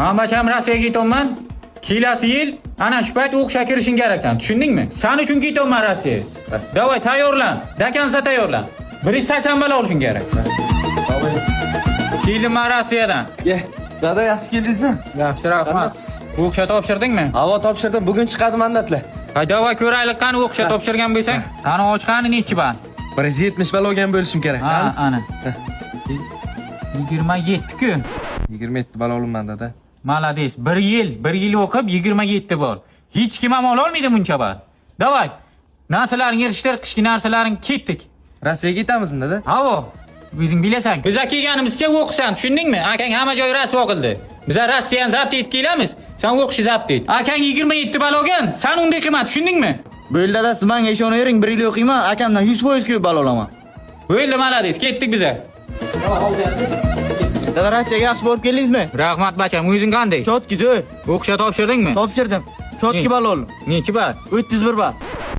Men bacham Rossiyaga ketyapman. Kelasi yil ana shu payt o'qishga kirishing keraksan. Tushundingmi? Sen uchun ketyapman Rossiyaga. Davay tayyorlan. Dakansa tayyorlan. 180 bala olishing kerak. Keldim men Rossiyadan. Dada yaxshi keldingizmi? Yaxshi, rahmat. O'qishga topshirdingmi? Havo topshirdim, bugun chiqadi mandatlar. Davay ko'raylik qani o'qishga topshirgan bo'lsang. Qani ochqani nechi bal? 170 bal olgan bo'lishim kerak. Ha, ana. 27 ku. 27 bal olman dada. Malades. 1 yil o'qib 27 bor. Hech kim ham ola olmaydi buncha bal. Davay. Narsalaring yig'ishtir, qishki narsalaring ketdik. Rossiyaga ketamiz dada? Havo. O'zing bilasan. Biz kelganimizcha o'qisan, tushundingmi? Akang hamma joy rasvo qildi. Biz Rossiyani zabt etib kelamiz. Sen o'qishni zabt et. Akang 27 bal olgan, sen unday qilma, tushundingmi? Bo'ldi dada, siz menga ishonavering, 1 yil o'qiyman, akamdan 100% ko'p bal olaman. Bo'ldi, malades, ketdik biz. Dada, Rossiyaga yaxshi borib keldingizmi? Rahmat bacham, o'zing qanday? Chotkiz-ku. O'qishga topshirdingmi? Topshirdim. Chotki bal oldim. Nechi bal? 301 bal.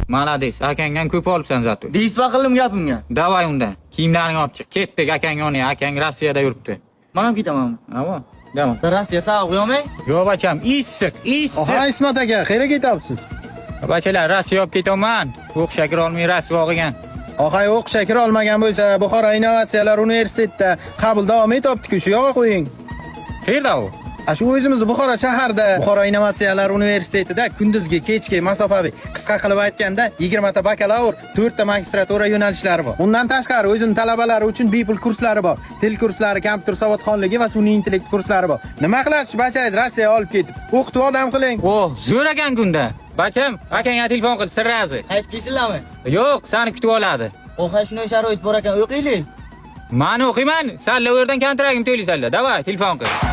Malades, akangdan ko'p olibsan zato. Deyisva qildim gapimga. Davay unda. Kiyimlaring olib chiq. Ketdik akang yoniga. Akang Rossiyada yuribdi. Men ham ketaman. Avo. Davom. Rossiya sovuq yo'qmi? Yo'q bacham, issiq. Oha, Ismat aka, qayerga ketyapsiz? Bachalar, Rossiyaga olib ketaman. O'qishga kira olmay rasvo qilgan. Ohay, o'qishga kira olmagan bo'lsa, Buxoro Innovatsiyalar universitetida qabul davom etyapti-ku, shu yoqqa qo'ying. Qayerda u? Shu o'zimiz Buxoro shaharda Buxoro Innovatsiyalar universitetida kunduzgi, kechki, masofaviy, qisqa qilib aytganda 20 ta bakalavr, 4 ta magistratura yo'nalishlari bor. Undan tashqari o'zining talabalari uchun bepul kurslari bor. Til kurslari, kompyuter savodxonligi va sun'iy intellekt kurslari bor. Nima qilasiz, bachangiz Rossiyaga olib ketib, o'qitib odam qiling. Oh, zo'r ekan kunda. Bacham, akangga telefon qil, sirrazi. Qaytib kelsizlarmi? Yo'q, seni kutib oladi. O'qay shunday sharoit bor ekan, o'qiylik. Men o'qiyman. Sen u yerdan kontragim to'laysanlar. Davay, telefon qil.